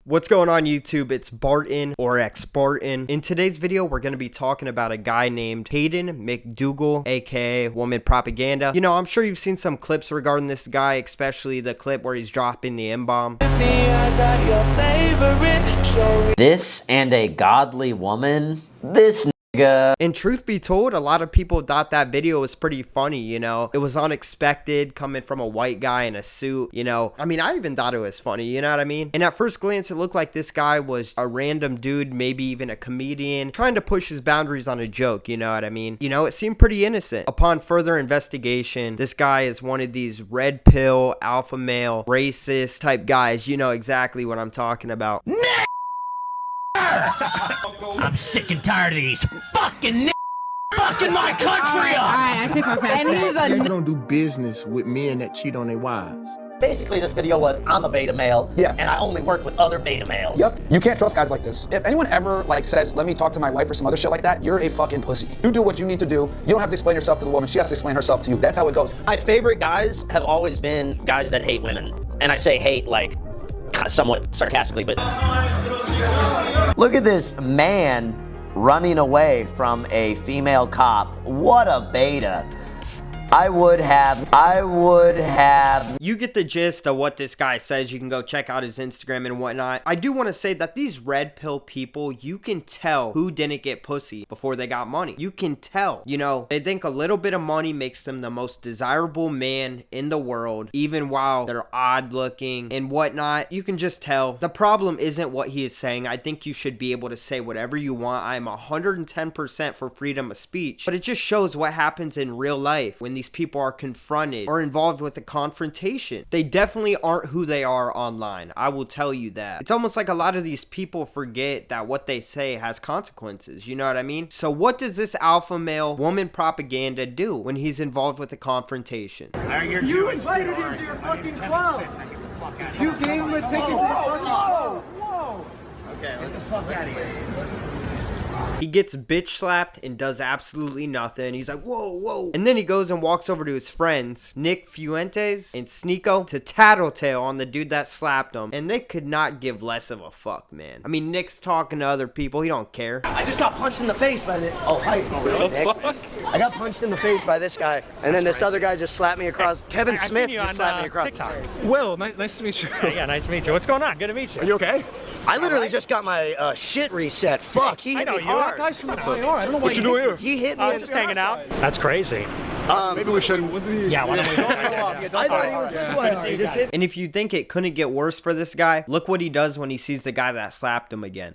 What's going on YouTube? It's Barton or X Barton. In today's video, we're going to be talking about a guy named Hayden McDougal, aka Woman Propaganda. You know, I'm sure you've seen some clips regarding this guy, especially the clip where he's dropping the M-bomb. This and a godly woman? This nigga. And truth be told, a lot of people thought that video was pretty funny, you know. It was unexpected coming from a white guy in a suit, you know. I mean, I even thought it was funny, you know what I mean? And at first glance, it looked like this guy was a random dude, maybe even a comedian, trying to push his boundaries on a joke, you know what I mean? You know, it seemed pretty innocent. Upon further investigation, this guy is one of these red pill, alpha male, racist type guys. You know exactly what I'm talking about. I'm sick and tired of these fucking fucking my country up. Alright, I take my pass. And he's a don't do business with men that cheat on their wives. Basically, this video was, I'm a beta male, and I only work with other beta males. Yep. You can't trust guys like this. If anyone ever says, let me talk to my wife or some other shit like that, you're a fucking pussy. You do what you need to do. You don't have to explain yourself to the woman. She has to explain herself to you. That's how it goes. My favorite guys have always been guys that hate women. And I say hate like somewhat sarcastically, but Look at this man running away from a female cop. What a beta. I would have. You get the gist of what this guy says. You can go check out his Instagram and whatnot. I do want to say that these red pill people, you can tell who didn't get pussy before they got money. You can tell. You know, they think a little bit of money makes them the most desirable man in the world, even while they're odd looking and whatnot. You can just tell. The problem isn't what he is saying. I think you should be able to say whatever you want. I'm 110% for freedom of speech, but it just shows what happens in real life when these people are confronted or involved with a confrontation. They definitely aren't who they are online. I will tell you that. It's almost like a lot of these people forget that what they say has consequences. You know what I mean? So what does this alpha male woman propaganda do when he's involved with a confrontation? You invited him to your fucking club. You gave him a ticket to your fucking club. Whoa. Okay, let's get the fuck out of here. He gets bitch slapped and does absolutely nothing. He's like, whoa, whoa. And then he goes and walks over to his friends, Nick Fuentes and Sneeko, to tattletale on the dude that slapped him. And they could not give less of a fuck, man. I mean, Nick's talking to other people. He don't care. I just got punched in the face by this. Oh, hi. Nick. I got punched in the face by this guy, and then this other guy just slapped me across. Kevin Smith just slapped me across. TikTok. Will, nice to meet you. Yeah, nice to meet you. What's going on? Good to meet you. Are you okay? I literally just got my shit reset. Fuck, he hit me hard. That guy's from the IR. I don't know what you doing here. He hit me. I was just hanging out. That's crazy. Maybe we shouldn't. Wasn't he? Yeah, why don't we go? I thought he was with me. He just hit me. And if you think it couldn't get worse for this guy, look what he does when he sees the guy that slapped him again.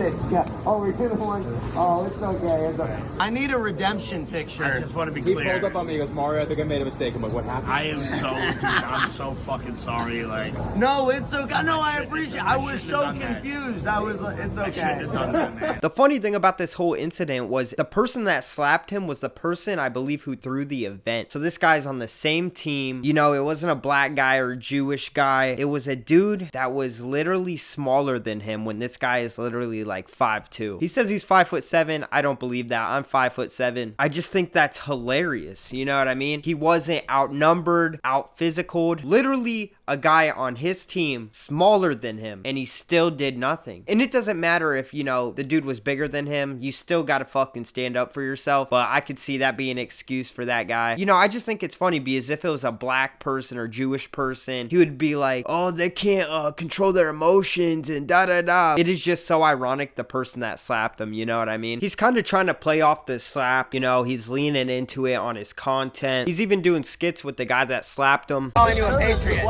Oh, we're the one. Oh, it's okay. It's okay. I need a redemption picture. I just want to be He clear. pulled up on me. He goes, Mario, I think I made a mistake. I'm like, what happened? I am so, dude, I'm so fucking sorry. Like, No, it's okay. No, I appreciate it. I was shouldn't so have done that. confused. I was like, it's I shouldn't okay. have done that, man. The funny thing about this whole incident was the person that slapped him was the person, I believe, who threw the event. So this guy's on the same team. You know, it wasn't a black guy or a Jewish guy. It was a dude that was literally smaller than him when this guy is literally like 5'2". He says he's 5'7". I don't believe that. I'm 5'7". I just think that's hilarious. You know what I mean? He wasn't outnumbered, out physicaled. Literally a guy on his team smaller than him, and he still did nothing. And it doesn't matter if, you know, the dude was bigger than him. You still gotta fucking stand up for yourself. But I could see that being an excuse for that guy. You know, I just think it's funny because if it was a black person or Jewish person, he would be like, oh, they can't control their emotions and da-da-da. It is just so ironic, the person that slapped him, you know what I mean? He's kind of trying to play off the slap, you know, he's leaning into it on his content. He's even doing skits with the guy that slapped him. Calling you a patriot.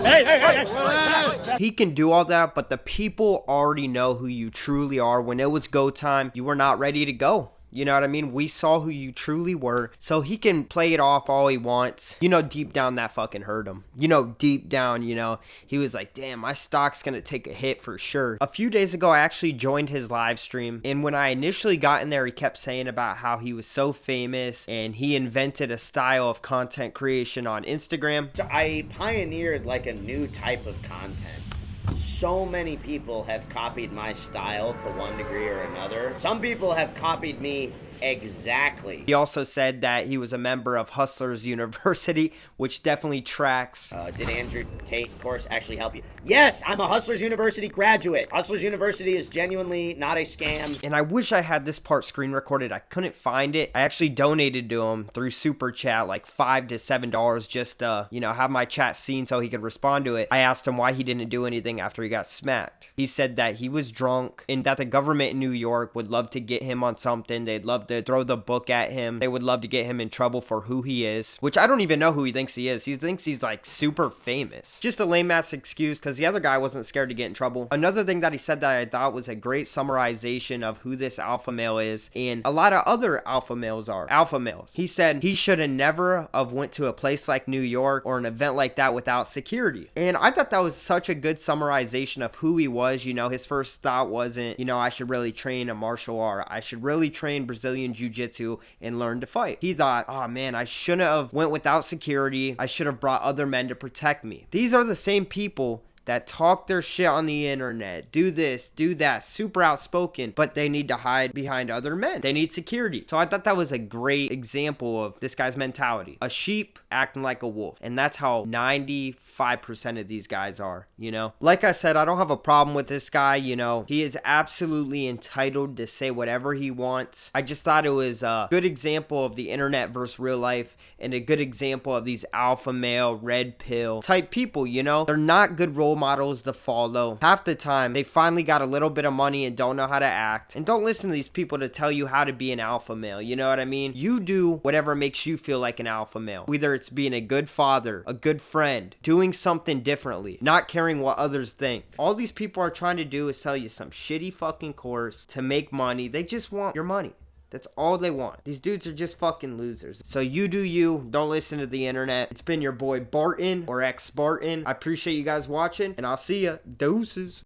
Hey. He can do all that, but the people already know who you truly are. When it was go time, you were not ready to go. You know what I mean? We saw who you truly were. So he can play it off all he wants. You know, deep down that fucking hurt him. You know, deep down, you know, he was like, damn, my stock's gonna take a hit for sure. A few days ago, I actually joined his live stream. And when I initially got in there, he kept saying about how he was so famous and he invented a style of content creation on Instagram. I pioneered like a new type of content. So many people have copied my style to one degree or another. Some people have copied me Exactly. He also said that he was a member of Hustlers University, which definitely tracks. Did Andrew Tate course actually help you? Yes, I'm a Hustlers University graduate. Hustlers University is genuinely not a scam. And I wish I had this part screen recorded. I couldn't find it. I actually donated to him through Super Chat like $5 to $7 just to, have my chat seen so he could respond to it. I asked him why he didn't do anything after he got smacked. He said that he was drunk and that the government in New York would love to get him on something. They'd love to throw the book at him. They would love to get him in trouble for who he is, which I don't even know who he thinks he is. He thinks he's like super famous. Just a lame ass excuse because the other guy wasn't scared to get in trouble. Another thing that he said that I thought was a great summarization of who this alpha male is, and a lot of other alpha males are alpha males. He said he should have never have went to a place like New York or an event like that without security. And I thought that was such a good summarization of who he was. His first thought wasn't, I should really train a martial art. I should really train Brazilian jiu-jitsu and learn to fight. He thought, oh man, I shouldn't have went without security. I should have brought other men to protect me. These are the same people that talk their shit on the internet, do this, do that, super outspoken, but they need to hide behind other men. They need security. So I thought that was a great example of this guy's mentality. A sheep acting like a wolf. And that's how 95% of these guys are, Like I said, I don't have a problem with this guy, He is absolutely entitled to say whatever he wants. I just thought it was a good example of the internet versus real life and a good example of these alpha male, red pill type people, They're not good role models to follow. Half the time, they finally got a little bit of money and don't know how to act. And don't listen to these people to tell you how to be an alpha male. You know what I mean? You do whatever makes you feel like an alpha male. Whether it's being a good father, a good friend, doing something differently, not caring what others think. All these people are trying to do is sell you some shitty fucking course to make money. They just want your money. That's all they want. These dudes are just fucking losers. So you do you. Don't listen to the internet. It's been your boy Barton or X Spartan. I appreciate you guys watching, and I'll see ya. Deuces.